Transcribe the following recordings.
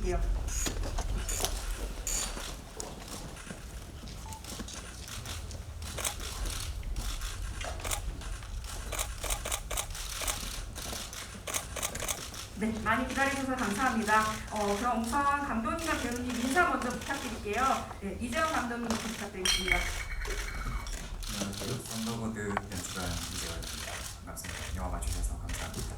부탁드릴게요. 네, 많이 기다려주셔서 감사합니다. 그럼 우선 감독님과 배우님 인사 먼저 부탁드릴게요. 네, 이재영 감독님 부탁드리겠습니다. 안녕하세요. 썬더버드 연출한 이재원입니다. 반갑습니다. 영화 봐주셔서 감사합니다.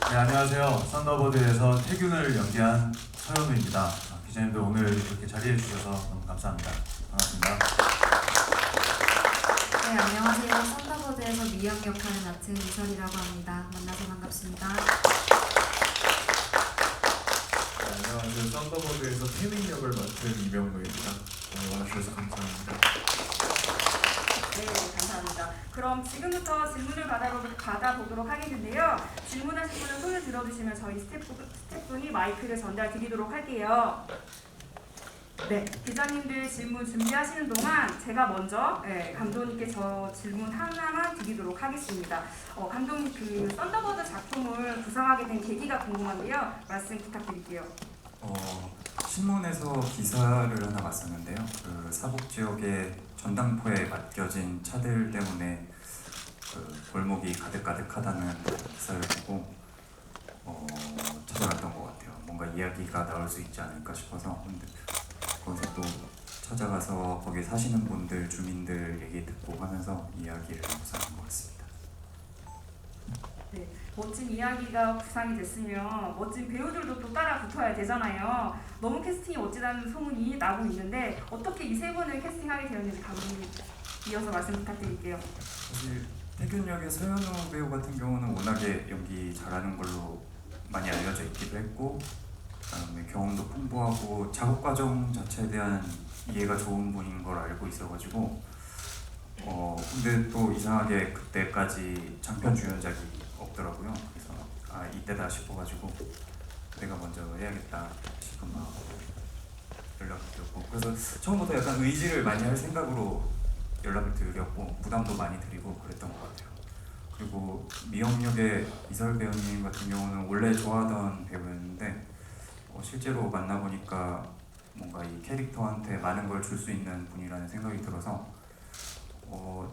네, 안녕하세요. 썬더버드에서 태균을 연기한 서현우입니다. 기자님들 오늘 이렇게 자리해 주셔서 너무 감사합니다. 반갑습니다. 네, 안녕하세요. 썬더버드에서 미영 역할을 맡은 이설이라고 합니다. 만나서 반갑습니다. 네, 안녕하세요. 썬더버드에서 태민 역을 맡은 이명로입니다. 오늘 와주셔서 감사합니다. 네, 감사합니다. 그럼 지금부터 질문을 받아보도록 하겠는데요. 질문하실 분은 손을 들어주시면 저희 스태프분이 마이크를 전달 드리도록 할게요. 네, 기자님들 질문 준비하시는 동안 제가 먼저 감독님께 저 질문 하나만 드리도록 하겠습니다. 감독님, 그 썬더버드 작품을 구상하게 된 계기가 궁금한데요. 말씀 부탁드릴게요. 신문에서 기사를 하나 봤었는데요. 그 사북 지역의 전당포에 맡겨진 차들 때문에 그 골목이 가득가득하다는 기사를 보고 찾아갔던 것 같아요. 뭔가 이야기가 나올 수 있지 않을까 싶어서. 근데 거기서 또 찾아가서 거기 사시는 분들, 주민들 얘기 듣고 하면서 이야기를 구상한 것 같습니다. 네, 멋진 이야기가 구상이 됐으면 멋진 배우들도 또 따라 붙어야 되잖아요. 너무 캐스팅이 멋지다는 소문이 나고 있는데 어떻게 이 세 분을 캐스팅하게 되었는지 감독님 이어서 말씀 부탁드릴게요. 사실 태균 역의 서현우 배우 같은 경우는 워낙에 연기 잘하는 걸로 많이 알려져 있기도 했고, 그다음에 경험도 풍부하고 작업 과정 자체에 대한 이해가 좋은 분인 걸 알고 있어가지고 근데 또 이상하게 그때까지 장편 주연작이 없더라고요. 그래서 이때다 싶어가지고 내가 먼저 해야겠다 싶은 마음으로 연락을 드렸고, 그래서 처음부터 약간 의지를 많이 할 생각으로 연락을 드렸고 부담도 많이 드리고 그랬던 것 같아요. 그리고 미영 역의 이설 배우님 같은 경우는 원래 좋아하던 배우였는데 실제로 만나보니까 뭔가 이 캐릭터한테 많은 걸 줄 수 있는 분이라는 생각이 들어서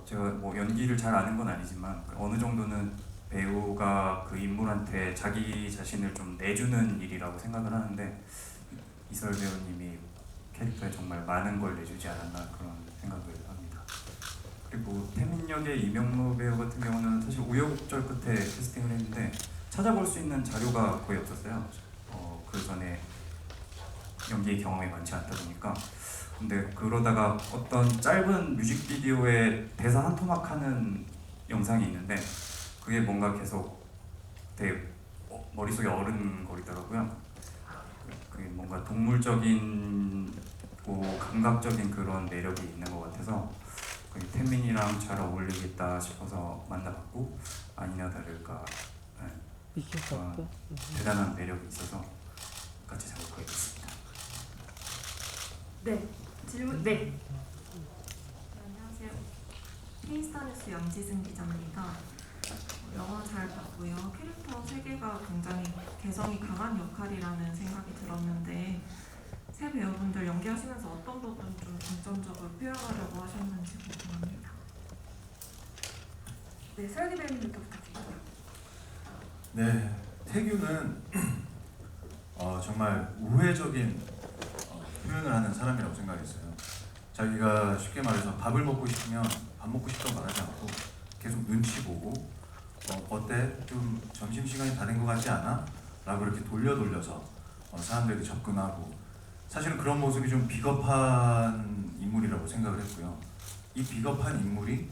제가 뭐 연기를 잘 아는 건 아니지만 어느 정도는 배우가 그 인물한테 자기 자신을 좀 내주는 일이라고 생각을 하는데 이설 배우님이 캐릭터에 정말 많은 걸 내주지 않았나 그런 생각을 합니다. 그리고 태민 역의 이명로 배우 같은 경우는 사실 우여곡절 끝에 캐스팅을 했는데 찾아볼 수 있는 자료가 거의 없었어요. 그 전에 연기 경험이 많지 않다 보니까. 근데 그러다가 어떤 짧은 뮤직비디오에 대사 한 토막 하는 영상이 있는데 그게 뭔가 계속 되게 머릿속에 어른거리더라고요. 그게 뭔가 동물적인 감각적인 그런 매력이 있는 것 같아서 태민이랑 잘 어울리겠다 싶어서 만나봤고 아니나 다를까 대단한 매력이 있어서 같이 작업하게 됐습니다. 네, 질문. 네. 안녕하세요. K스타뉴스 양지승 기자입니다. 영화 잘 봤고요. 캐릭터 세계가 굉장히 개성이 강한 역할이라는 생각이 들었는데 새 배우분들 연기하시면서 어떤 부분 좀 중점적으로 표현하려고 하셨는지 궁금합니다. 네, 서현이 배우님부터 부탁드릴게요. 네, 태균은 정말 우회적인 표현을 하는 사람이라고 생각했어요. 자기가 쉽게 말해서 밥을 먹고 싶으면 밥 먹고 싶다고 말하지 않고 계속 눈치 보고 어때? 좀 점심시간이 다 된 것 같지 않아? 라고 이렇게 돌려서 사람들에게 접근하고, 사실은 그런 모습이 좀 비겁한 인물이라고 생각을 했고요. 이 비겁한 인물이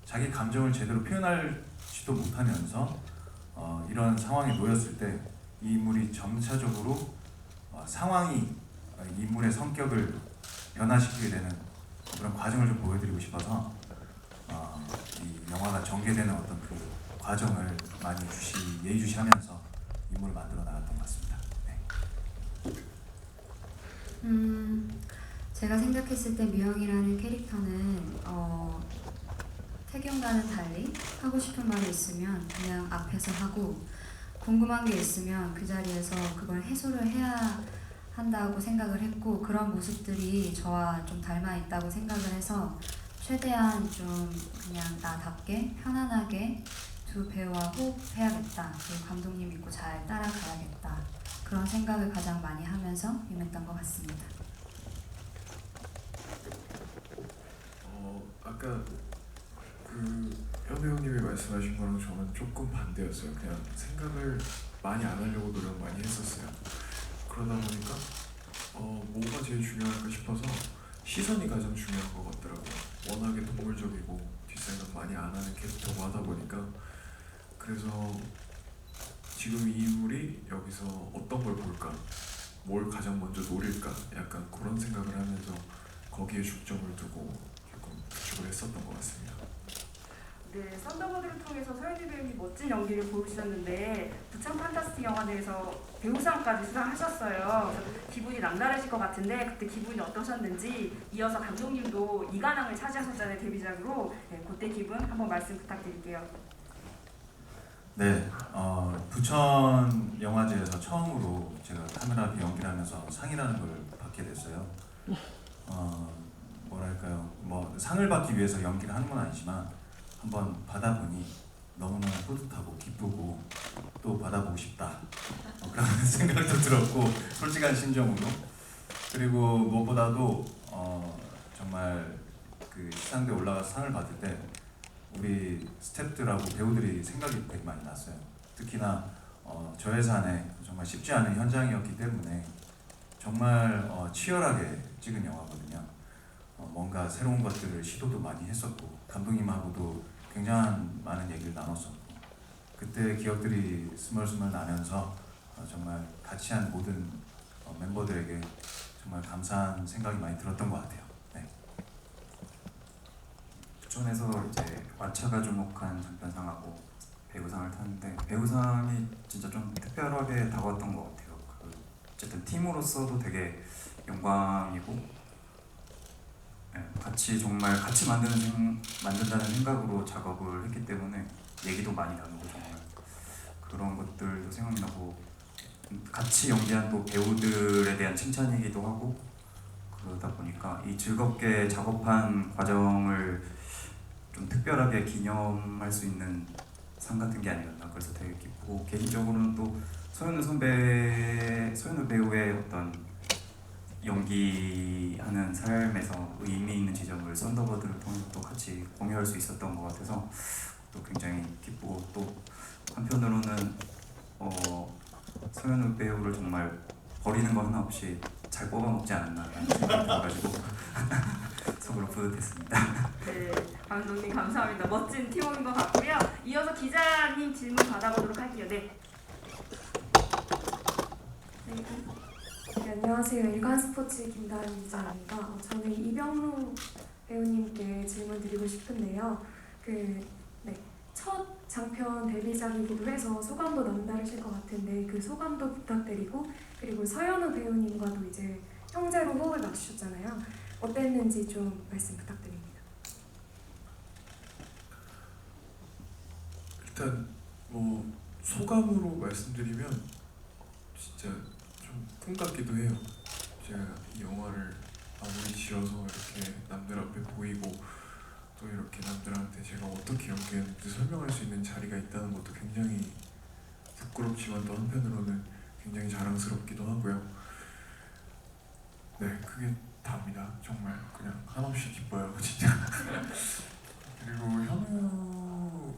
자기 감정을 제대로 표현하지도 못하면서 이런 상황에 놓였을 때 이 인물이 점차적으로 상황이 인물의 성격을 변화시키게 되는 그런 과정을 좀 보여드리고 싶어서 이 영화가 전개되는 어떤 그 과정을 많이 예의주시하면서 인물을 만들어 나갔던 것 같습니다. 네. 제가 생각했을 때 미영이라는 캐릭터는 태균과는 달리 하고 싶은 말이 있으면 그냥 앞에서 하고 궁금한 게 있으면 그 자리에서 그걸 해소를 해야 한다고 생각을 했고 그런 모습들이 저와 좀 닮아 있다고 생각을 해서 최대한 좀 그냥 나답게 편안하게 두 배우와 호흡해야겠다. 그리고 감독님 믿고 잘 따라가야겠다. 그런 생각을 가장 많이 하면서 임했던 것 같습니다. 아까 그 현우 형님이 말씀하신 거랑 저는 조금 반대였어요. 그냥 생각을 많이 안 하려고 노력 많이 했었어요. 그러다 보니까 뭐가 제일 중요할까 싶어서 시선이 가장 중요한 것 같더라고요. 워낙에 동물적이고 뒷사람 많이 안 하는 캐릭터고 하다 보니까 그래서 지금 이 인물이 여기서 어떤 걸 볼까, 뭘 가장 먼저 노릴까 약간 그런 생각을 하면서 거기에 중점을 두고 조금 구축을 했었던 것 같습니다. 네, 썬더버드를 통해서 서현지 배우님 멋진 연기를 보여주셨는데 부천 판타스틱 영화제에서 배우상까지 수상하셨어요. 그래서 기분이 남다르실 것 같은데 그때 기분이 어떠셨는지, 이어서 감독님도 이관왕을 차지하셨잖아요, 데뷔작으로. 네, 그때 기분 한번 말씀 부탁드릴게요. 네, 부천 영화제에서 처음으로 제가 카메라 앞에 연기를 하면서 상이라는 걸 받게 됐어요. 뭐랄까요, 뭐 상을 받기 위해서 연기를 하는 건 아니지만 한번 받아보니 너무나 뿌듯하고 기쁘고 또 받아보고 싶다 그런 생각도 들었고 솔직한 심정으로, 그리고 무엇보다도 정말 그 시상대에 올라가서 상을 받을 때 우리 스태프들하고 배우들이 생각이 되게 많이 났어요. 특히나 저 예산에 정말 쉽지 않은 현장이었기 때문에 정말 치열하게 찍은 영화거든요. 뭔가 새로운 것들을 시도도 많이 했었고 감독님하고도 굉장한 많은 얘기를 나눴었고 그때 기억들이 스멀스멀 나면서 정말 같이 한 모든 멤버들에게 정말 감사한 생각이 많이 들었던 것 같아요. 네. 부천에서 이제 완차가 주목한 장편상하고 배우상을 탔는데 배우상이 진짜 좀 특별하게 다가왔던 것 같아요. 어쨌든 팀으로서도 되게 영광이고, 같이 정말 같이 만든다는 생각으로 작업을 했기 때문에 얘기도 많이 나누고 정말 그런 것들도 생각나고, 같이 연기한 또 배우들에 대한 칭찬이기도 하고, 그러다 보니까 이 즐겁게 작업한 과정을 좀 특별하게 기념할 수 있는 상 같은 게 아니었나. 그래서 되게 기쁘고, 개인적으로는 또 소연우 배우의 어떤 연기하는 삶에서 의미 있는 지점을 썬더버드를 통해 또 같이 공유할 수 있었던 것 같아서 또 굉장히 기쁘고, 또 한편으로는 소연우 배우를 정말 버리는 거 하나 없이 잘 뽑아먹지 않았나라는 생각이 들어가지고 속으로 뿌듯했습니다. 네, 감독님 감사합니다. 멋진 팀워크인 것 같고요. 이어서 기자님 질문 받아보도록 할게요. 네. 네, 안녕하세요. 일간스포츠 김다은 기자입니다. 저는 이병록 배우님께 질문 드리고 싶은데요. 첫 장편 데뷔작이기도 해서 소감도 남다르실 것 같은데 그 소감도 부탁드리고, 그리고 서현우 배우님과도 이제 형제로 호흡을 맞추셨잖아요. 어땠는지 좀 말씀 부탁드립니다. 일단 뭐 소감으로 말씀드리면 진짜 좀 꿈같기도 해요. 제가 이 영화를 아무리 지어서 이렇게 남들 앞에 보이고 또 이렇게 남들한테 제가 어떻게 연기했는지 설명할 수 있는 자리가 있다는 것도 굉장히 부끄럽지만 또 한편으로는 굉장히 자랑스럽기도 하고요. 네, 그게 답니다. 정말 그냥 한없이 기뻐요, 진짜. 그리고 현우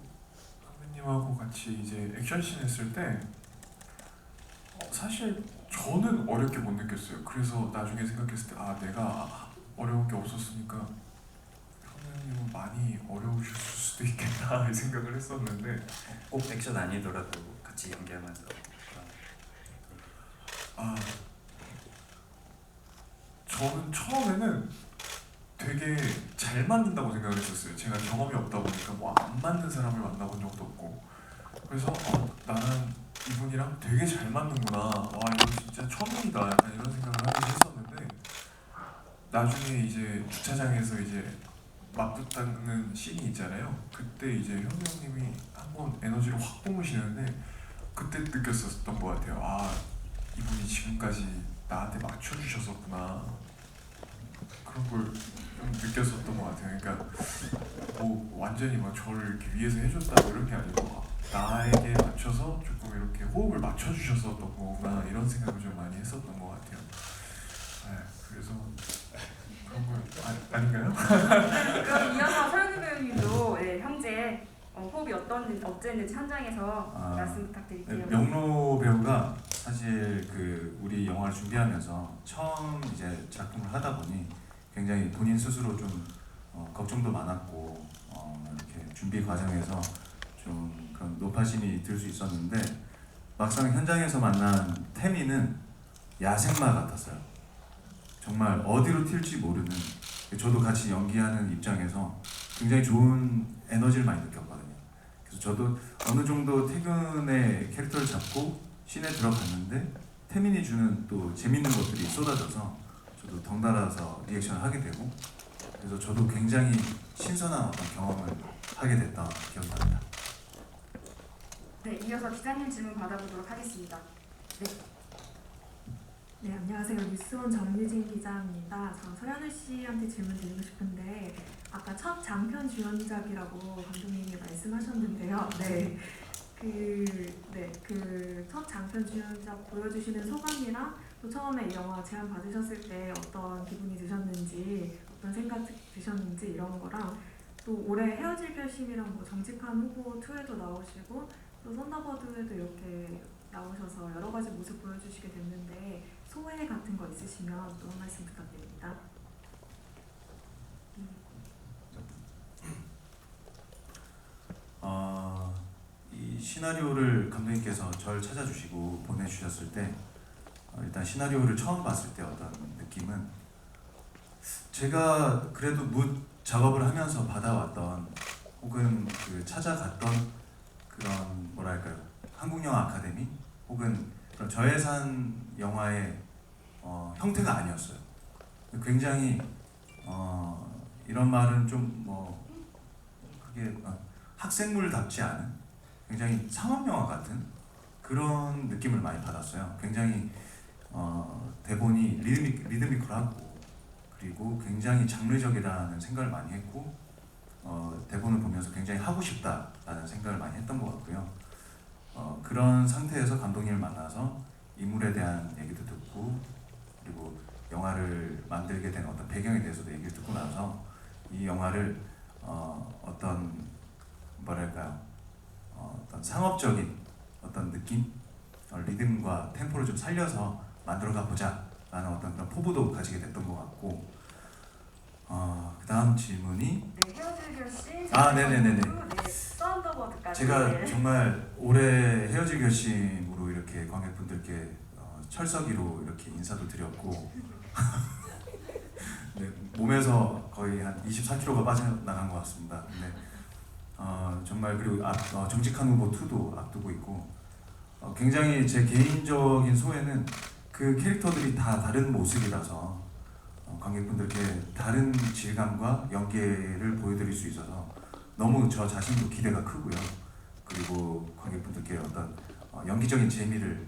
선배님하고 같이 이제 액션씬 했을 때 사실 저는 어렵게 못 느꼈어요. 그래서 나중에 생각했을 때 내가 어려운 게 없었으니까 선배님은 많이 어려우실 수도 있겠다 이 생각을 했었는데, 꼭 액션 아니더라도 같이 연기하면서 저는 처음에는 되게 잘 맞는다고 생각을 했었어요. 제가 경험이 없다 보니까 뭐 안 맞는 사람을 만나본 적도 없고, 그래서 나는 이분이랑 되게 잘 맞는구나, 이거 진짜 처음이다, 약간 이런 생각을 하긴 했었는데, 나중에 이제 주차장에서 이제 맞붙는 씬이 있잖아요. 그때 이제 현우 형님이 한번 에너지를 확 뿜으시는데 그때 느꼈었던 것 같아요. 아, 이분이 지금까지 나한테 맞춰주셨었구나. 그런 걸 좀 느꼈었던 것 같아요. 그러니까 뭐 완전히 막 저를 이렇게 위해서 해줬다 이런 게 아니고 나에게 맞춰서 조금 이렇게 호흡을 맞춰주셨었던 거구나 이런 생각을 좀 많이 했었던 것 같아요. 네, 그래서 그런 걸 아닌가요? 그럼 이어서 서현우 배우님도 네, 형제 호흡이 어땠는지 현장에서 말씀 부탁드릴게요. 명로 배우가 사실 그 우리 영화를 준비하면서 처음 이제 작품을 하다 보니 굉장히 본인 스스로 좀 걱정도 많았고 이렇게 준비 과정에서 좀 그런 노파심이 들 수 있었는데 막상 현장에서 만난 태미는 야생마 같았어요. 정말 어디로 튈지 모르는, 저도 같이 연기하는 입장에서 굉장히 좋은 에너지를 많이 느꼈거든요. 그래서 저도 어느 정도 태균의 캐릭터를 잡고 씬에 들어갔는데 태민이 주는 또 재밌는 것들이 쏟아져서 저도 덩달아서 리액션을 하게 되고, 그래서 저도 굉장히 신선한 어떤 경험을 하게 됐던 기억이 납니다. 네, 이어서 기자님 질문 받아보도록 하겠습니다. 네, 안녕하세요. 뉴스원 정유진 기자입니다. 저 서현우 씨한테 질문 드리고 싶은데 아까 첫 장편 주연작이라고 감독님이 말씀하셨는데요. 그 첫 장편 주연작 보여주시는 소감이랑 또 처음에 이 영화 제안 받으셨을 때 어떤 기분이 드셨는지, 어떤 생각 드셨는지 이런 거랑 또 올해 헤어질 결심이랑 뭐 정직한 후보 2에도 나오시고 또 썬더버드에도 이렇게 나오셔서 여러 가지 모습 보여주시게 됐는데 소회 같은 거 있으시면 또 한 말씀 부탁드립니다. 이 시나리오를 감독님께서 저를 찾아주시고 보내주셨을 때 일단 시나리오를 처음 봤을 때 어떤 느낌은, 제가 그래도 작업을 하면서 받아왔던 혹은 그 찾아갔던 그런 뭐랄까요, 한국영화 아카데미 혹은 그런 저예산 영화의 형태가 아니었어요. 굉장히 이런 말은 좀 뭐 그게 학생물답지 않은 굉장히 상업영화 같은 그런 느낌을 많이 받았어요. 굉장히 대본이 리드미컬하고 그리고 굉장히 장르적이라는 생각을 많이 했고 대본을 보면서 굉장히 하고 싶다라는 생각을 많이 했던 것 같고요. 그런 상태에서 감독님을 만나서 인물에 대한 얘기도 듣고 그리고 영화를 만들게 된 어떤 배경에 대해서도 얘기를 듣고 나서 이 영화를 어떤 뭐랄까요, 어떤 상업적인 어떤 느낌, 리듬과 템포를 좀 살려서 만들어가 보자 라는 어떤 그런 포부도 가지게 됐던 것 같고, 그 다음 질문이 네, 헤어질 결심. 네네네네. 네, 썬더버드까지. 제가 정말 올해 헤어질 결심으로 이렇게 관객분들께 철석이로 이렇게 인사도 드렸고 네, 몸에서 거의 한 24kg가 빠져나간 것 같습니다. 근데 정말 그리고 정직한 후보 2도 앞두고 있고 굉장히 제 개인적인 소회는 그 캐릭터들이 다 다른 모습이라서 관객분들께 다른 질감과 연기를 보여드릴 수 있어서 너무 저 자신도 기대가 크고요. 그리고 관객분들께 어떤 연기적인 재미를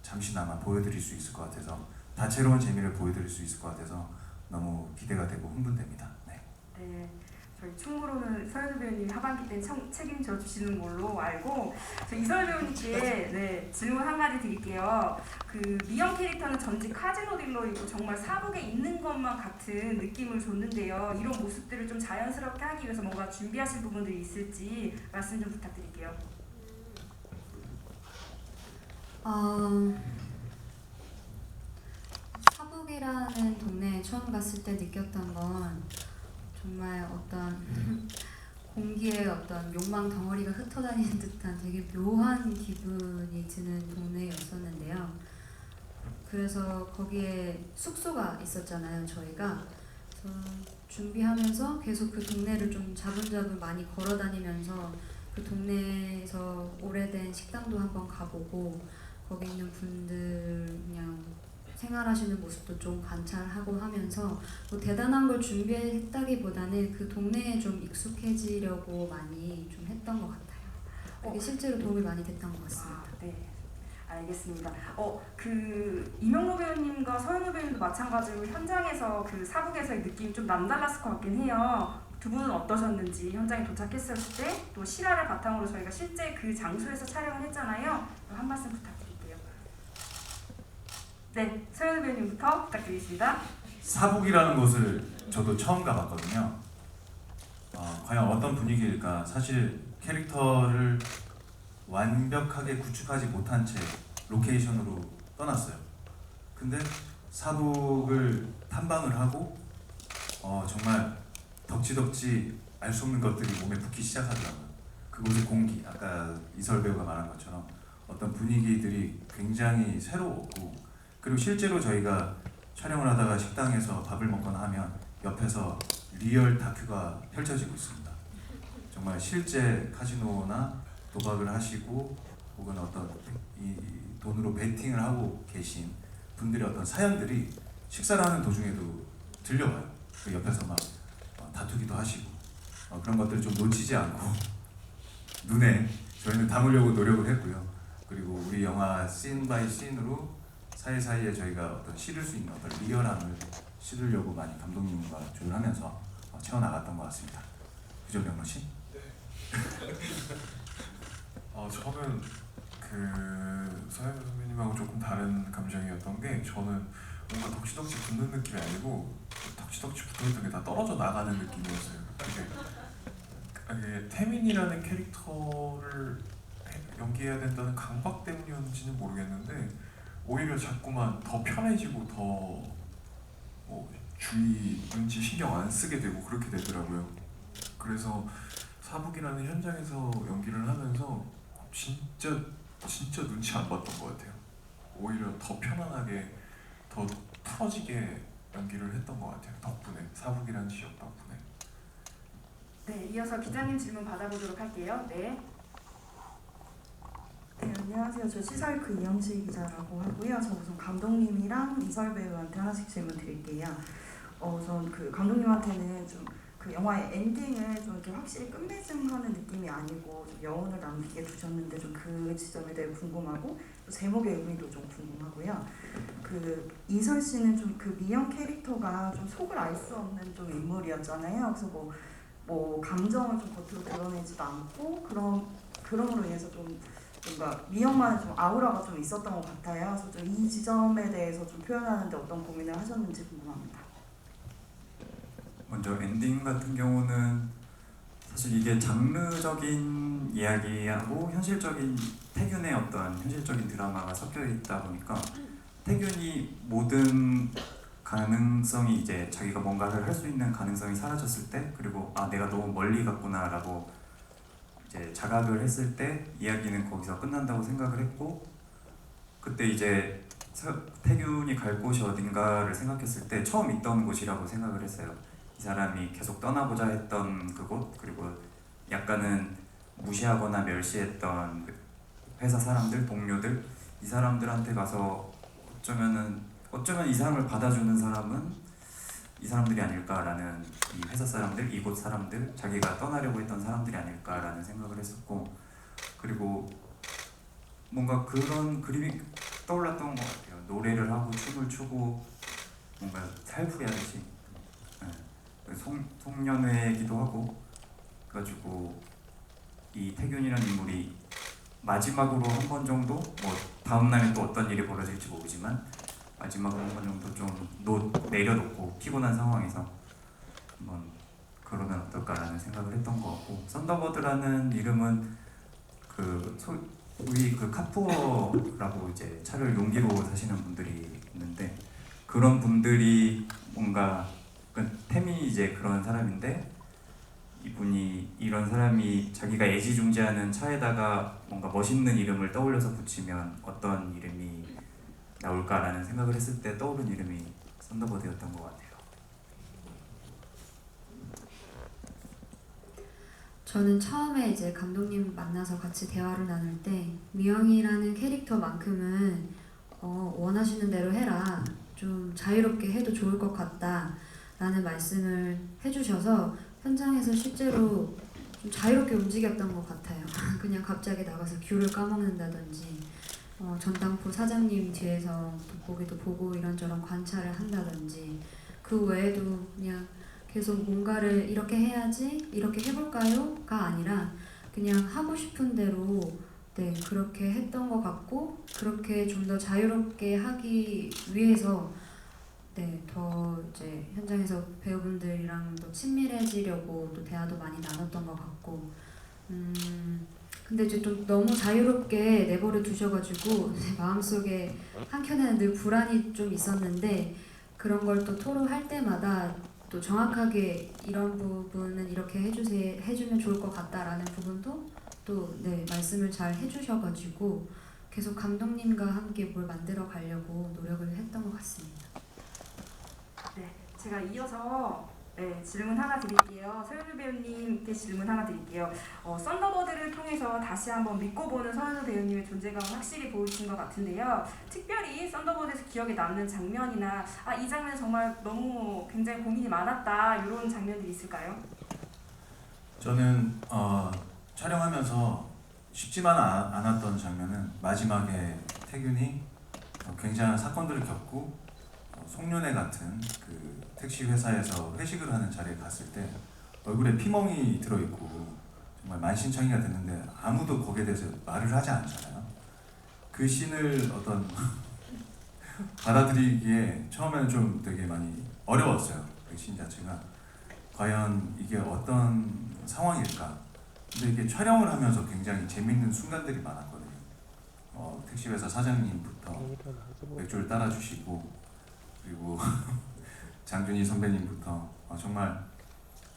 잠시나마 보여드릴 수 있을 것 같아서, 다채로운 재미를 보여드릴 수 있을 것 같아서 너무 기대가 되고 흥분됩니다. 네, 저희 충무로는 서현우 배우님이 하반기 때 책임져 주시는 걸로 알고, 저 이설 배우님께 질문 한 가지 드릴게요. 그 미영 캐릭터는 전직 카지노 딜러이고 정말 사복에 있는 것만 같은 느낌을 줬는데요. 이런 모습들을 좀 자연스럽게 하기 위해서 뭔가 준비하신 부분들이 있을지 말씀 좀 부탁드릴게요. 사북이라는 동네에 처음 갔을 때 느꼈던 건 정말 어떤 공기에 어떤 욕망 덩어리가 흩어다니는 듯한 되게 묘한 기분이 드는 동네였었는데요. 그래서 거기에 숙소가 있었잖아요, 저희가. 그래서 준비하면서 계속 그 동네를 좀 자분자분 많이 걸어 다니면서 그 동네에서 오래된 식당도 한번 가보고 거기 있는 분들 그냥 생활하시는 모습도 좀 관찰하고 하면서 뭐 대단한 걸 준비했다기보다는 그 동네에 좀 익숙해지려고 많이 좀 했던 것 같아요. 그게 실제로 도움이 많이 됐던 것 같습니다. 아, 네. 알겠습니다. 이명로 배우님과 서현우 배우님도 마찬가지로 현장에서 그 사북에서의 느낌이 좀 남달랐을 것 같긴 해요. 두 분은 어떠셨는지 현장에 도착했을 때 또 실화를 바탕으로 저희가 실제 그 장소에서 촬영을 했잖아요. 한 말씀 부탁드릴게요. 네, 서현우 배우님부터 부탁드리겠습니다. 사북이라는 곳을 저도 처음 가봤거든요. 과연 어떤 분위기일까? 사실 캐릭터를 완벽하게 구축하지 못한 채 로케이션으로 떠났어요. 근데 사북을 탐방을 하고 정말 덕지덕지 알 수 없는 것들이 몸에 붙기 시작하더라고요. 그곳의 공기, 아까 이설 배우가 말한 것처럼 어떤 분위기들이 굉장히 새로웠고, 그리고 실제로 저희가 촬영을 하다가 식당에서 밥을 먹거나 하면 옆에서 리얼 다큐가 펼쳐지고 있습니다. 정말 실제 카지노나 도박을 하시고 혹은 어떤 이 돈으로 베팅을 하고 계신 분들의 어떤 사연들이 식사를 하는 도중에도 들려와요. 그 옆에서 막 다투기도 하시고 그런 것들을 좀 놓치지 않고 눈에 저희는 담으려고 노력을 했고요. 그리고 우리 영화 씬 바이 씬으로 사이사이에 저희가 어떤 실을 수 있는 어떤 리얼함을 실으려고 많이 감독님과 조율하면서 채워나갔던 것 같습니다. 그죠, 명로 씨? 저는 그 서현우 선배님하고 조금 다른 감정이었던 게, 저는 뭔가 덕지덕지 붙는 느낌이 아니고 덕지덕지 붙어있던 게 다 떨어져 나가는 느낌이었어요. 그게 태민이라는 캐릭터를 연기해야 된다는 강박 때문이었는지는 모르겠는데 오히려 자꾸만 더 편해지고 더 주위 눈치 신경 안 쓰게 되고 그렇게 되더라고요. 그래서 사북이라는 현장에서 연기를 하면서 진짜 눈치 안 봤던 것 같아요. 오히려 더 편안하게 더 풀어지게 연기를 했던 것 같아요. 덕분에, 사북이라는 지역 덕분에. 네, 이어서 기자님 질문 받아보도록 할게요. 네. 네, 안녕하세요. 저 시설크 이영실 기자라고 하고요. 저 우선 감독님이랑 이설 배우한테 하나씩 질문 드릴게요. 전 그 감독님한테는 좀 그 영화의 엔딩을 좀 이렇게 확실히 끝맺음하는 느낌이 아니고 좀 여운을 남기게 두셨는데 좀 그 지점에 대해 궁금하고, 또 제목의 의미도 좀 궁금하고요. 그 이설 씨는 좀 그 미영 캐릭터가 좀 속을 알 수 없는 좀 인물이었잖아요. 그래서 뭐 감정을 좀 겉으로 드러내지도 않고 그럼으로 인해서 좀 뭔가 미영만의 좀 아우라가 좀 있었던 것 같아요. 그래서 좀 이 지점에 대해서 좀 표현하는데 어떤 고민을 하셨는지 궁금합니다. 먼저 엔딩 같은 경우는 사실 이게 장르적인 이야기하고 현실적인 태균의 어떤 현실적인 드라마가 섞여 있다 보니까 태균이 모든 가능성이 이제 자기가 뭔가를 할 수 있는 가능성이 사라졌을 때, 그리고 내가 너무 멀리 갔구나라고 이제 자각을 했을 때 이야기는 거기서 끝난다고 생각을 했고, 그때 이제 태균이 갈 곳이 어딘가를 생각했을 때 처음 있던 곳이라고 생각을 했어요. 이 사람이 계속 떠나보자 했던 그곳, 그리고 약간은 무시하거나 멸시했던 회사 사람들, 동료들, 이 사람들한테 가서 어쩌면 이 사람을 받아주는 사람은 이 사람들이 아닐까라는, 이 회사 사람들, 이곳 사람들, 자기가 떠나려고 했던 사람들이 아닐까라는 생각을 했었고, 그리고 뭔가 그런 그림이 떠올랐던 것 같아요. 노래를 하고 춤을 추고 뭔가 살풀이 하듯이 송년회이기도 하고, 그래가지고 이 태균이라는 인물이 마지막으로 한 번 정도, 뭐 다음 날에 또 어떤 일이 벌어질지 모르지만 마지막으로 한 번 정도 좀 내려놓고 피곤한 상황에서 한번 그러면 어떨까라는 생각을 했던 것 같고, 썬더버드라는 이름은 우리 카푸어라고 이제 차를 용기로 사시는 분들이 있는데, 그런 분들이 뭔가 태민이 이제 그런 사람인데, 이분이 이런 사람이 자기가 애지중지하는 차에다가 뭔가 멋있는 이름을 떠올려서 붙이면 어떤 이름이 나올까라는 생각을 했을 때 떠오른 이름이 썬더버드였던 것 같아요. 저는 처음에 이제 감독님 만나서 같이 대화를 나눌 때 미영이라는 캐릭터만큼은 원하시는 대로 해라, 좀 자유롭게 해도 좋을 것 같다 라는 말씀을 해주셔서 현장에서 실제로 좀 좀 자유롭게 움직였던 것 같아요. 그냥 갑자기 나가서 귤을 까먹는다든지 전당포 사장님 뒤에서 돋보기도 보고 이런저런 관찰을 한다든지 그 외에도 그냥 계속 뭔가를 이렇게 해야지 이렇게 해볼까요?가 아니라 그냥 하고 싶은 대로 네 그렇게 했던 것 같고 그렇게 좀 더 자유롭게 하기 위해서 네 더 이제 현장에서 배우분들이랑 더 친밀해지려고 또 대화도 많이 나눴던 것 같고 근데 이제 좀 너무 자유롭게 내버려 두셔가지고 제 마음속에 한켠에는 늘 불안이 좀 있었는데 그런 걸 또 토로할 때마다 또 정확하게 이런 부분은 이렇게 해주면 좋을 것 같다라는 부분도 또 네 말씀을 잘 해주셔가지고 계속 감독님과 함께 뭘 만들어 가려고 노력을 했던 것 같습니다. 네, 제가 이어서 질문 하나 드릴게요. 서현우 배우님께 질문 하나 드릴게요. 썬더버드를 통해서 다시 한번 믿고 보는 서현우 배우님의 존재감을 확실히 보여주신 것 같은데요. 특별히 썬더버드에서 기억에 남는 장면이나 이 장면은 정말 너무 굉장히 고민이 많았다 이런 장면들이 있을까요? 저는 촬영하면서 쉽지만 않았던 장면은 마지막에 태균이 굉장한 사건들을 겪고 송년회 같은 그 택시 회사에서 회식을 하는 자리에 갔을 때 얼굴에 피멍이 들어있고 정말 만신창이가 됐는데 아무도 거기에 대해서 말을 하지 않잖아요. 그 씬을 받아들이기에 처음에는 좀 되게 많이 어려웠어요. 그 씬 자체가 과연 이게 어떤 상황일까. 근데 이게 촬영을 하면서 굉장히 재밌는 순간들이 많았거든요. 택시 회사 사장님부터 맥주를 따라주시고 그리고 장준희 선배님부터 정말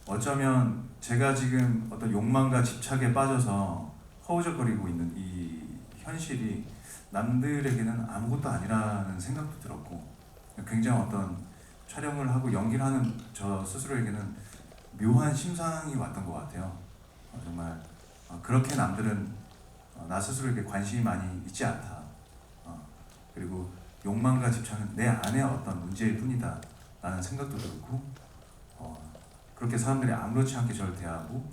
어쩌면 제가 지금 어떤 욕망과 집착에 빠져서 허우적거리고 있는 이 현실이 남들에게는 아무것도 아니라는 생각도 들었고 굉장히 어떤 촬영을 하고 연기를 하는 저 스스로에게는 묘한 심상이 왔던 것 같아요. 정말 그렇게 남들은 나 스스로에게 관심이 많이 있지 않다. 그리고 욕망과 집착은 내 안에 어떤 문제일 뿐이다 라는 생각도 들고 그렇게 사람들이 아무렇지 않게 저를 대하고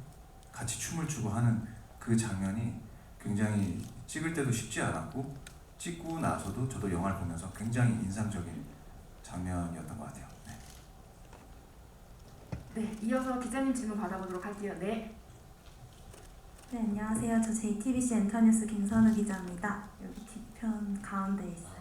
같이 춤을 추고 하는 그 장면이 굉장히 찍을 때도 쉽지 않았고 찍고 나서도 저도 영화를 보면서 굉장히 인상적인 장면이었던 것 같아요. 네, 이어서 기자님 질문 받아보도록 할게요. 네. 네, 안녕하세요. 저 JTBC 엔터뉴스 김선우 기자입니다. 여기 뒤편 가운데 있어요.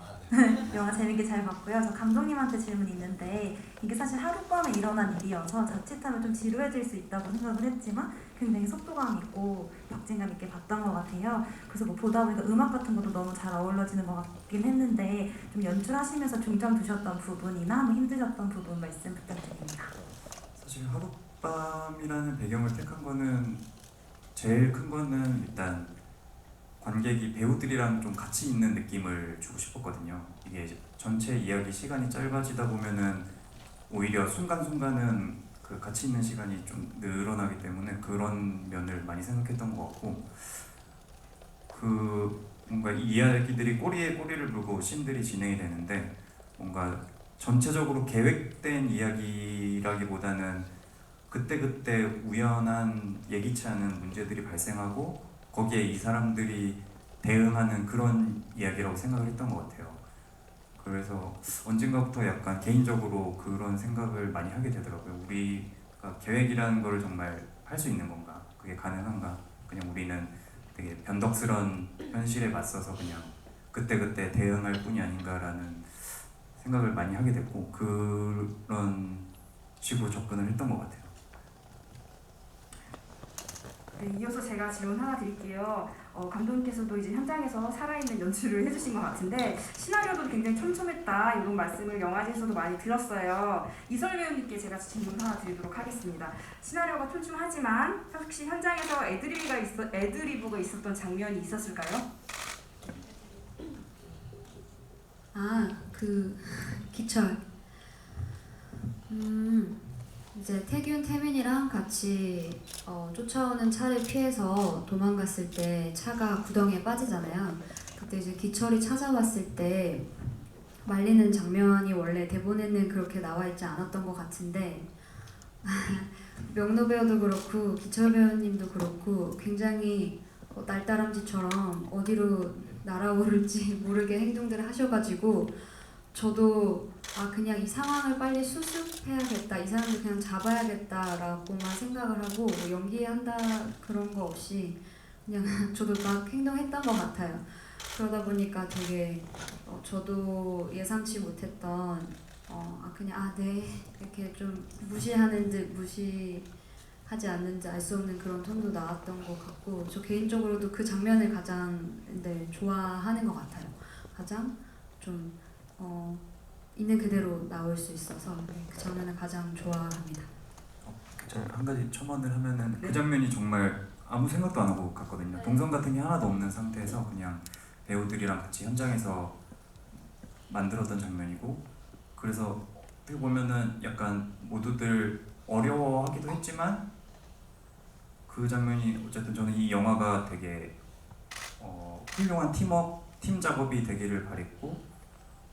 영화 재밌게 잘 봤고요. 저 감독님한테 질문이 있는데 이게 사실 하룻밤에 일어난 일이어서 자칫하면 좀 지루해질 수 있다고 생각을 했지만 굉장히 속도감 있고 박진감 있게 봤던 것 같아요. 그래서 뭐 보다 보니까 음악 같은 것도 너무 잘 어우러지는 것 같긴 했는데 좀 연출하시면서 중점 두셨던 부분이나 뭐 힘드셨던 부분 말씀 부탁드립니다. 사실 하룻밤이라는 배경을 택한 거는 제일 큰 거는 일단 관객이 배우들이랑 좀 같이 있는 느낌을 주고 싶었거든요. 이게 전체 이야기 시간이 짧아지다 보면은 오히려 순간순간은 그 같이 있는 시간이 좀 늘어나기 때문에 그런 면을 많이 생각했던 것 같고 그 뭔가 이 이야기들이 꼬리에 꼬리를 물고 씬들이 진행이 되는데 뭔가 전체적으로 계획된 이야기라기보다는 그때그때 우연한 예기치 않은 문제들이 발생하고 거기에 이 사람들이 대응하는 그런 이야기라고 생각을 했던 것 같아요. 그래서 언젠가부터 약간 개인적으로 그런 생각을 많이 하게 되더라고요. 우리가 계획이라는 걸 정말 할 수 있는 건가? 그게 가능한가? 그냥 우리는 되게 변덕스러운 현실에 맞서서 그냥 그때그때 대응할 뿐이 아닌가라는 생각을 많이 하게 됐고 그런 식으로 접근을 했던 것 같아요. 네, 이어서 제가 질문 하나 드릴게요. 감독님께서도 이제 현장에서 살아있는 연출을 해주신 것 같은데 시나리오도 굉장히 촘촘했다 이런 말씀을 영화제에서도 많이 들었어요. 이설 배우님께 제가 질문 하나 드리도록 하겠습니다. 시나리오가 촘촘하지만 혹시 현장에서 애드리브가 있었던 장면이 있었을까요? 그 기철. 이제 태균, 태민이랑 같이 쫓아오는 차를 피해서 도망갔을 때 차가 구덩이에 빠지잖아요. 그때 이제 기철이 찾아왔을 때 말리는 장면이 원래 대본에는 그렇게 나와 있지 않았던 것 같은데 명로 배우도 그렇고 기철 배우님도 그렇고 굉장히 날다람쥐처럼 어디로 날아오를지 모르게 행동들을 하셔가지고 저도 그냥 이 상황을 빨리 수습해야겠다, 이 사람들 그냥 잡아야겠다라고만 생각을 하고 뭐 연기한다 그런 거 없이 그냥 저도 막 행동했던 것 같아요. 그러다 보니까 되게 저도 예상치 못했던 그냥 네 이렇게 좀 무시하는 듯 무시하지 않는지 알 수 없는 그런 톤도 나왔던 것 같고 저 개인적으로도 그 장면을 가장 좋아하는 것 같아요. 가장 좀 있는 그대로 나올 수 있어서 그 장면을 가장 좋아합니다. 제가 한 가지 첨언을 하면은 그 장면이 정말 아무 생각도 안 하고 갔거든요. 동선 같은 게 하나도 없는 상태에서 그냥 배우들이랑 같이 현장에서 만들었던 장면이고, 그래서 어떻게 보면은 약간 모두들 어려워하기도 했지만 그 장면이 어쨌든 저는 이 영화가 되게 훌륭한 팀 작업이 되기를 바랬고,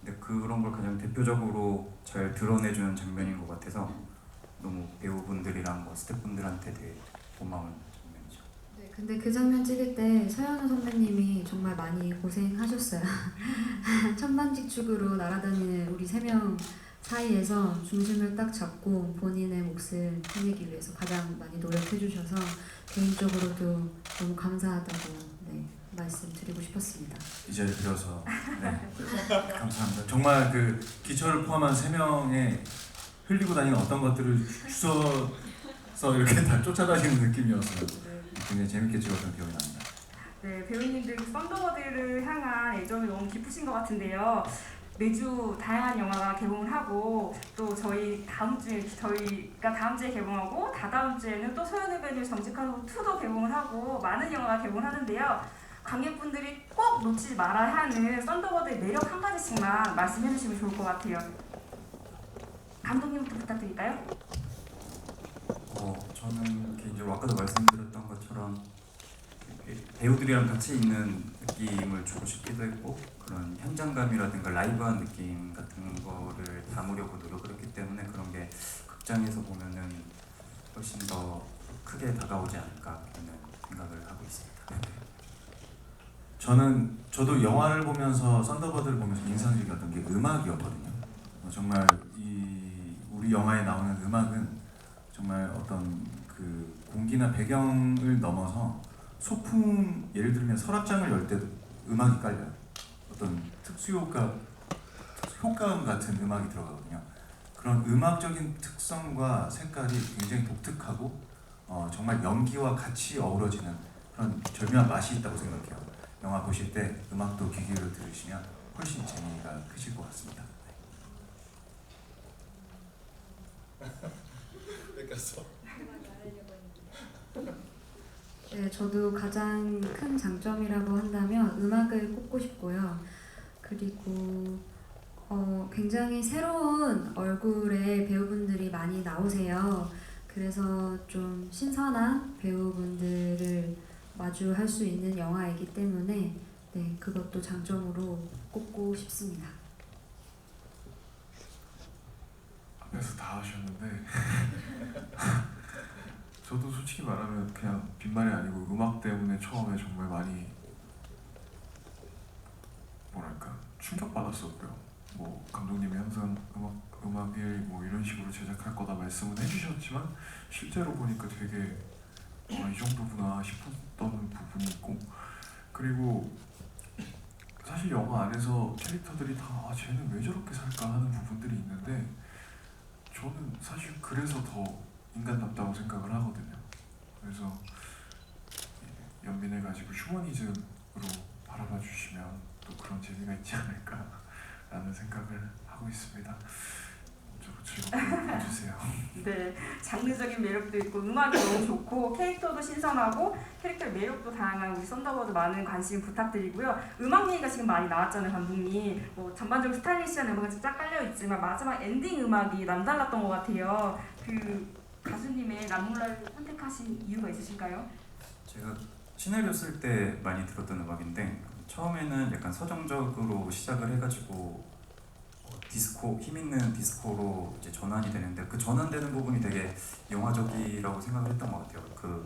근데 그런 걸 가장 대표적으로 잘 드러내주는 장면인 것 같아서 너무 배우분들이랑 스태프분들한테 되게 고마운 장면이죠. 네, 근데 그 장면 찍을 때 서현우 선배님이 정말 많이 고생하셨어요. 천방지축으로 날아다니는 우리 3명 사이에서 중심을 딱 잡고 본인의 몫을 해내기 위해서 가장 많이 노력해 주셔서 개인적으로도 너무 감사하다고 말씀드리고 싶었습니다. 이 자리에 빌어서 감사합니다. 정말 그 기철을 포함한 3명의 흘리고 다니는 어떤 것들을 주워서 이렇게 다 쫓아다니는 느낌이어서 굉장히 재밌게 찍었던 기억이 납니다. 네, 배우님들 썬더버드를 향한 애정이 너무 깊으신 것 같은데요. 매주 다양한 영화가 개봉을 하고 또 저희가 다음 주에 개봉하고 다다음 주에는 또 소연의 배우님 정직한 2도 개봉을 하고 많은 영화가 개봉하는데요. 관객분들이 꼭 놓치지 말아야 하는 썬더버드의 매력 한 가지씩만 말씀해 주시면 좋을 것 같아요. 감독님부터 부탁드릴까요? 저는 개인적으로 아까도 말씀드렸던 것처럼 배우들이랑 같이 있는 느낌을 주고 싶기도 했고, 그런 현장감이라든가 라이브한 느낌 같은 거를 담으려고 노력을 했기 때문에 그런 게 극장에서 보면은 훨씬 더 크게 다가오지 않을까 하는 생각을 하고 있습니다. 저도 영화를 보면서 썬더버드를 보면서 인상 깊었던 게 음악이었거든요. 정말 우리 영화에 나오는 음악은 정말 어떤 그 공기나 배경을 넘어서 소품, 예를 들면 서랍장을 열 때도 음악이 깔려요. 어떤 효과음 같은 음악이 들어가거든요. 그런 음악적인 특성과 색깔이 굉장히 독특하고 정말 연기와 같이 어우러지는 그런 절묘한 맛이 있다고 생각해요. 영화 보실 때 음악도 귀기로 들으시면 훨씬 재미가 크실 것 같습니다. 네, 저도 가장 큰 장점이라고 한다면 음악을 꼽고 싶고요. 그리고 굉장히 새로운 얼굴의 배우분들이 많이 나오세요. 그래서 좀 신선한 배우분들을 마주할 수 있는 영화이기 때문에 그것도 장점으로 꼽고 싶습니다. 앞에서 다 하셨는데 저도 솔직히 말하면 그냥 빈말이 아니고 음악 때문에 처음에 정말 많이 충격받았었고요. 뭐 감독님이 항상 음악을 뭐 이런 식으로 제작할 거다 말씀은 해주셨지만 실제로 보니까 되게 이 정도구나 싶었던 부분이 있고, 그리고 사실 영화 안에서 캐릭터들이 다 쟤는 왜 저렇게 살까 하는 부분들이 있는데 저는 사실 그래서 더 인간답다고 생각을 하거든요. 그래서 연민을 가지고 휴머니즘으로 바라봐 주시면 또 그런 재미가 있지 않을까라는 생각을 하고 있습니다. 즐겁게 봐주세요. 네, 장르적인 매력도 있고 음악이 너무 좋고 캐릭터도 신선하고 캐릭터의 매력도 다양한 우리 썬더버드 많은 관심 부탁드리고요. 음악 얘기가 지금 많이 나왔잖아요, 감독님. 뭐 전반적으로 스타일리시한 음악이 쫙 깔려 있지만 마지막 엔딩 음악이 남달랐던 것 같아요. 그 가수님의 남몰라를 선택하신 이유가 있으실까요? 제가 시나리오 쓸 때 많이 들었던 음악인데 처음에는 약간 서정적으로 시작을 해가지고 디스코 힘 있는 디스코로 이제 전환이 되는데 그 전환되는 부분이 되게 영화적이라고 생각을 했던 것 같아요. 그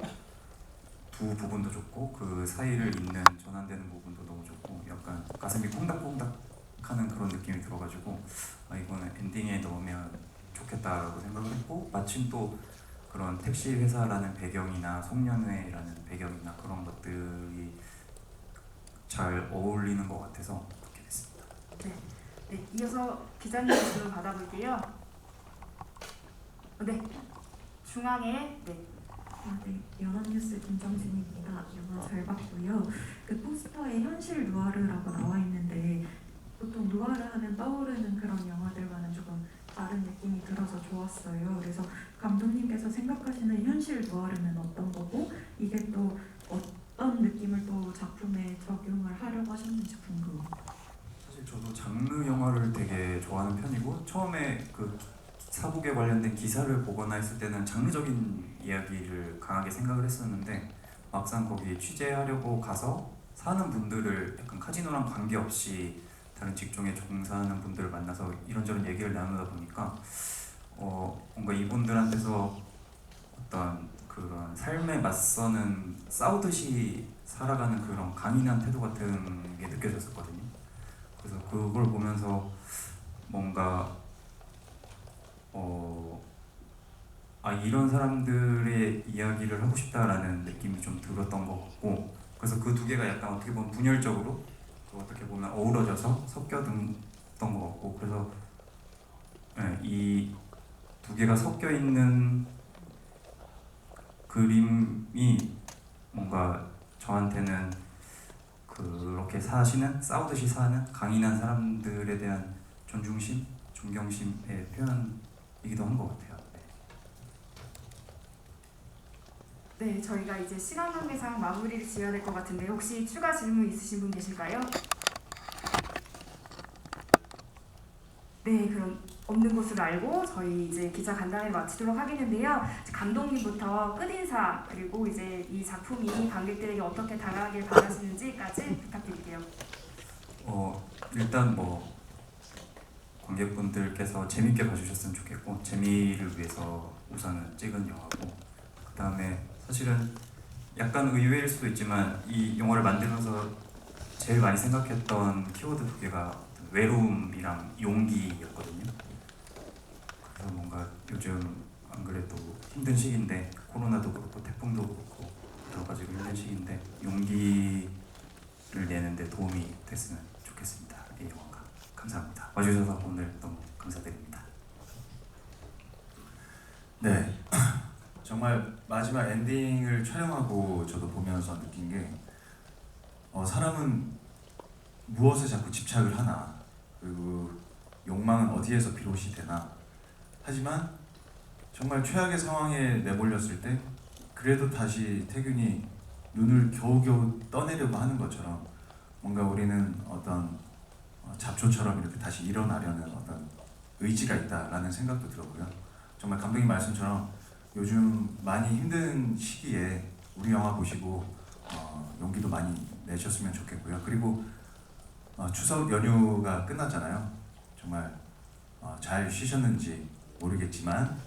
두 부분도 좋고 그 사이를 잇는 전환되는 부분도 너무 좋고 약간 가슴이 콩닥콩닥하는 그런 느낌이 들어가지고 이거는 엔딩에 넣으면 좋겠다라고 생각을 했고 마침 또 그런 택시 회사라는 배경이나 송년회라는 배경이나 그런 것들이 잘 어울리는 것 같아서 그렇게 됐습니다. 네, 이어서 기자님 질문 받아볼게요. 네, 중앙에 네, 연합뉴스 김정진입니다. 영화 잘 봤고요. 그 포스터에 현실 누아르라고 나와 있는데 보통 누아르 하면 떠오르는 그런 영화들과는 조금 다른 느낌이 들어서 좋았어요. 그래서 감독님께서 생각하시는 현실 누아르는 어떤 거고 이게 또 어떤 느낌을 또 작품에 적용을 하려고 하셨는지 궁금해요. 사실 저도 장르 영화를 되게 좋아하는 편이고 처음에 그 사북에 관련된 기사를 보거나 했을 때는 장르적인 이야기를 강하게 생각을 했었는데 막상 거기 취재하려고 가서 사는 분들을 약간 카지노랑 관계없이 다른 직종에 종사하는 분들을 만나서 이런저런 얘기를 나누다 보니까 뭔가 이분들한테서 어떤 그런 삶에 맞서는 싸우듯이 살아가는 그런 강인한 태도 같은 게 느껴졌었거든요. 그래서 그걸 보면서 뭔가 이런 사람들의 이야기를 하고 싶다라는 느낌이 좀 들었던 것 같고 그래서 그 두 개가 약간 어떻게 보면 분열적으로 어떻게 보면 어우러져서 섞여든 것 같고 그래서 이 두 개가 섞여 있는 그림이 뭔가 저한테는 그렇게 싸우듯이 사는 강인한 사람들에 대한 존중심, 존경심의 표현이기도 한 것 같아요. 네, 저희가 이제 시간 관계상 마무리를 지어야 될 것 같은데 혹시 추가 질문 있으신 분 계실까요? 네, 그럼 없는 것으로 알고 저희 이제 기자 간담회 마치도록 하겠는데요. 감독님부터 끝인사 그리고 이제 이 작품이 관객들에게 어떻게 다가가길 바라시는지까지 부탁드릴게요. 일단 관객분들께서 재밌게 봐주셨으면 좋겠고 재미를 위해서 우선은 찍은 영화고 그 다음에 사실은 약간 의외일 수도 있지만 이 영화를 만들면서 제일 많이 생각했던 키워드 두 개가 외로움이랑 용기였거든요. 그래서 뭔가 요즘 안 그래도 힘든 시기인데 코로나도 그렇고 태풍도 그렇고 여러 가지로 힘든 시기인데 용기를 내는데 도움이 됐으면 좋겠습니다. 이 영화가. 감사합니다. 와주셔서 오늘 너무 감사드립니다. 네, 정말 마지막 엔딩을 촬영하고 저도 보면서 느낀 게 사람은 무엇에 자꾸 집착을 하나 그리고 욕망은 어디에서 비롯이 되나 하지만 정말 최악의 상황에 내몰렸을 때 그래도 다시 태균이 눈을 겨우겨우 떠내려고 하는 것처럼 뭔가 우리는 어떤 잡초처럼 이렇게 다시 일어나려는 어떤 의지가 있다라는 생각도 들었고요. 정말 감독님 말씀처럼 요즘 많이 힘든 시기에 우리 영화 보시고 용기도 많이 내셨으면 좋겠고요. 그리고 추석 연휴가 끝났잖아요. 정말 잘 쉬셨는지 모르겠지만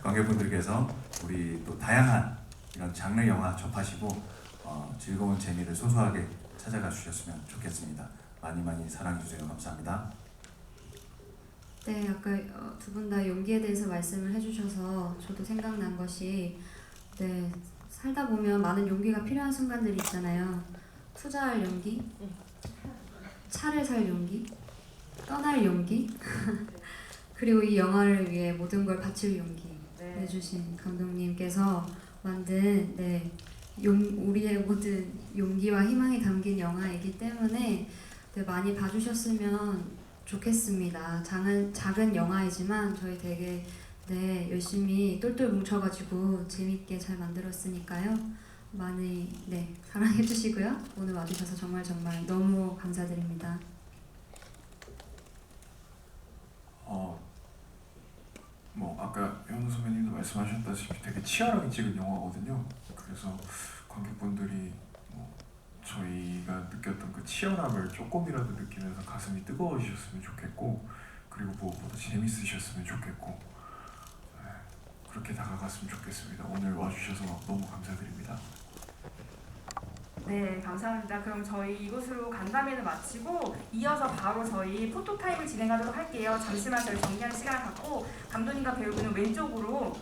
관객분들께서 우리 또 다양한 이런 장르 영화 접하시고 즐거운 재미를 소소하게 찾아가 주셨으면 좋겠습니다. 많이 많이 사랑해 주세요. 감사합니다. 네, 아까 두 분 다 용기에 대해서 말씀을 해주셔서 저도 생각난 것이 네, 살다 보면 많은 용기가 필요한 순간들이 있잖아요. 투자할 용기, 차를 살 용기, 떠날 용기, 그리고 이 영화를 위해 모든 걸 바칠 용기 내주신 감독님께서 만든 우리의 모든 용기와 희망이 담긴 영화이기 때문에 많이 봐주셨으면 좋겠습니다. 작은 영화이지만 저희 되게 열심히 똘똘 뭉쳐가지고 재밌게 잘 만들었으니까요. 많이 사랑해 주시고요. 오늘 와주셔서 정말 너무 감사드립니다. 아까 현우 선배님도 말씀하셨다시피 되게 치열하게 찍은 영화거든요. 그래서 관객분들이 저희가 느꼈던 그 치열함을 조금이라도 느끼면서 가슴이 뜨거워지셨으면 좋겠고, 그리고 그리고 무엇보다 재밌으셨으면 좋겠고 그렇게 다가갔으면 좋겠습니다. 오늘 와주셔서 너무 감사드립니다. 네, 감사합니다. 그럼 저희 이곳으로 간담회를 마치고 이어서 바로 저희 포토타임을 진행하도록 할게요. 잠시만 저희 정리하는 시간을 갖고 감독님과 배우분은 왼쪽으로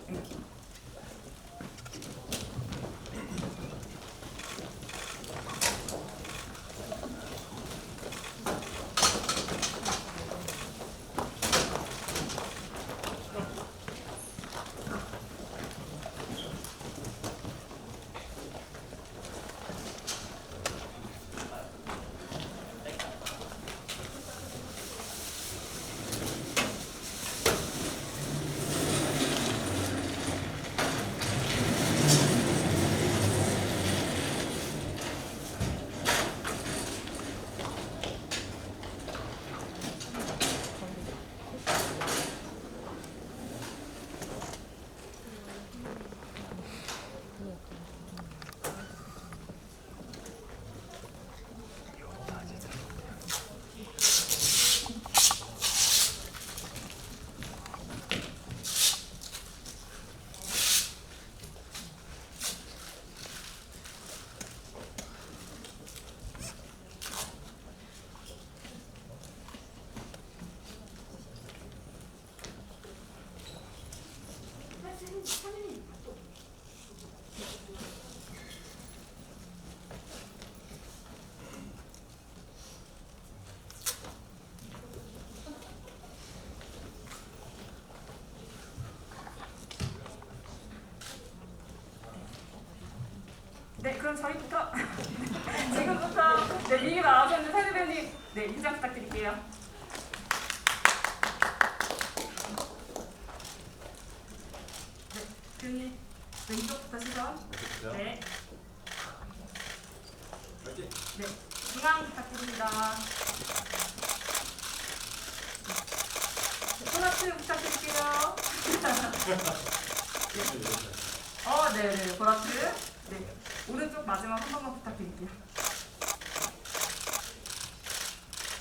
네, 그럼 저희부터 지금부터 네, 미리 나와주는 서유 배우님 네, 인정 부탁드릴게요. 네, 배우님 왼쪽부터 시선. 네. 네, 중앙 부탁드립니다. 네, 보라트 부탁드릴게요. 네, 보라트. 네, 오른쪽 마지막 한 번만 부탁드릴게요.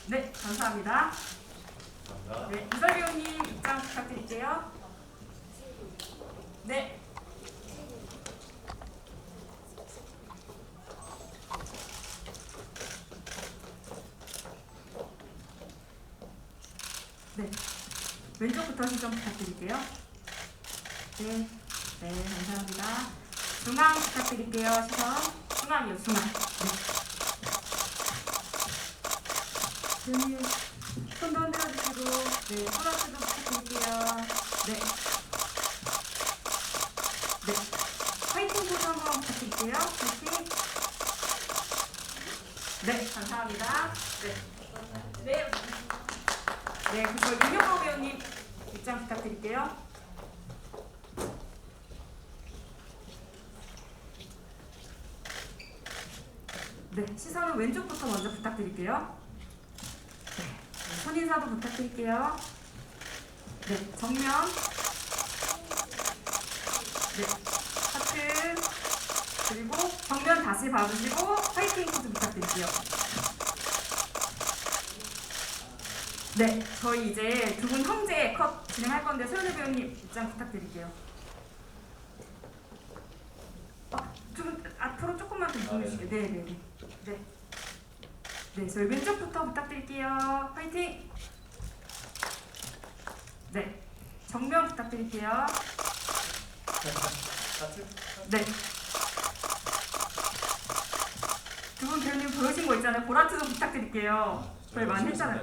네, 감사합니다. 네, 이설 배우님 입장 부탁드릴게요. 네. 네, 왼쪽부터 시점 부탁드릴게요. 네, 감사합니다. 중앙 부탁드릴게요. 시선. 중앙이요, 중앙. 네. 배우님, 손도 흔들어주시고, 네, 플러스도 부탁드릴게요. 네. 네. 화이팅 포즈 한번 부탁드릴게요. 화이팅. 네, 감사합니다. 네. 네. 네, 그리고 윤영호 배우님 입장 부탁드릴게요. 네, 시선은 왼쪽부터 먼저 부탁드릴게요. 네, 손인사도 부탁드릴게요. 네, 정면. 네, 하트. 그리고 정면 다시 봐주시고 화이팅 포즈 부탁드릴게요. 네, 저희 이제 두 분 형제 컷 진행할 건데 소연우 배우님 입장 부탁드릴게요. 두 분 앞으로 조금만 더 보여주시게요. 네. 네, 저희 왼쪽부터 부탁드릴게요. 화이팅! 네, 정면 부탁드릴게요. 네. 두 분 배우님 보여주신 거 있잖아요. 보라트도 부탁드릴게요. 저희 많이 했잖아요.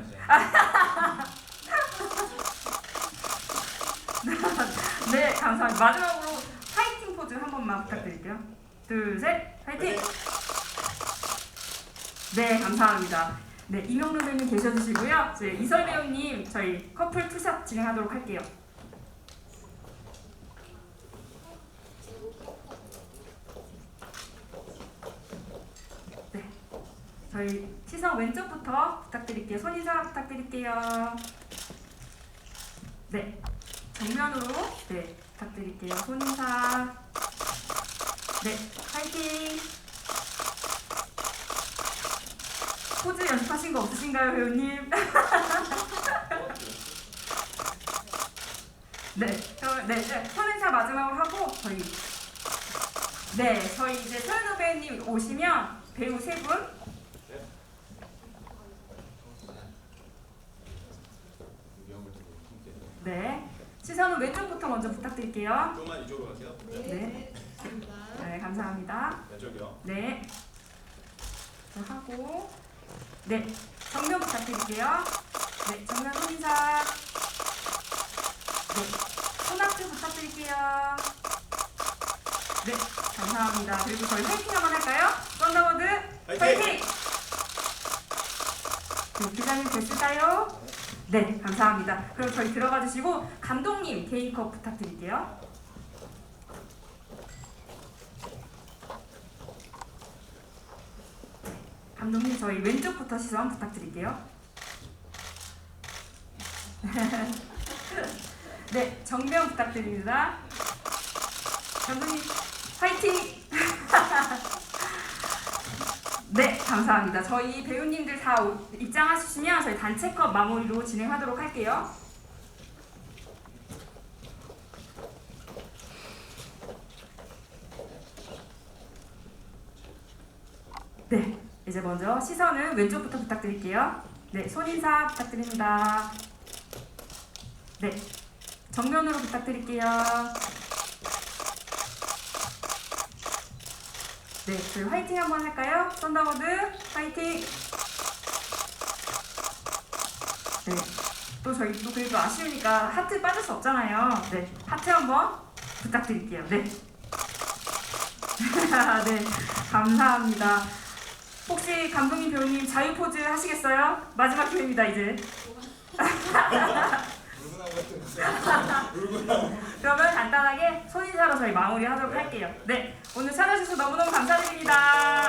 네, 감사합니다. 마지막으로 화이팅 포즈 한 번만 부탁드릴게요. 둘, 셋, 화이팅! 네, 감사합니다. 네, 이명루 배우님 계셔주시고요. 이제 이설 배우님 저희 커플 투샷 진행하도록 할게요. 네, 저희 시선 왼쪽부터 부탁드릴게요. 손인사 부탁드릴게요. 네, 정면으로 네 부탁드릴게요. 손인사. 네, 화이팅! 포즈 연습하신 거 없으신가요, 배우님? 손인사 마지막으로 하고 저희 이제 서현우 배우님 오시면 배우 세 분. 네. 시선은 왼쪽부터 먼저 부탁드릴게요. 조금만 이쪽으로 갈게요. 네. 네, 감사합니다. 왼쪽이요. 네. 자, 하고 정면 부탁드릴게요. 네, 정면 손인사. 네, 손악주 부탁드릴게요. 네, 감사합니다. 그리고 저희 화이팅 한번 할까요? 썬더버드 화이팅! 네, 기자님 됐을까요? 네, 감사합니다. 그럼 저희 들어가 주시고 감독님 개인컵 부탁드릴게요. 감독님 저희 왼쪽부터 시선 부탁드릴게요. 네, 정면 부탁드립니다. 감독님 화이팅! 네, 감사합니다. 저희 배우님들 다 입장하시면 저희 단체컵 마무리로 진행하도록 할게요. 네, 이제 먼저 시선은 왼쪽부터 부탁드릴게요. 네, 손인사 부탁드립니다. 네, 정면으로 부탁드릴게요. 네, 저희 화이팅 한번 할까요? 썬더버드 화이팅! 네, 또 저희 또 그래도 아쉬우니까 하트 빠질 수 없잖아요. 네, 하트 한번 부탁드릴게요. 네. 네, 감사합니다. 혹시 감독님, 배우님 자유 포즈 하시겠어요? 마지막 기회입니다, 이제. 그러면 간단하게 손인사로 저희 마무리하도록 할게요. 네, 오늘 찾아주셔서 너무너무 감사드립니다.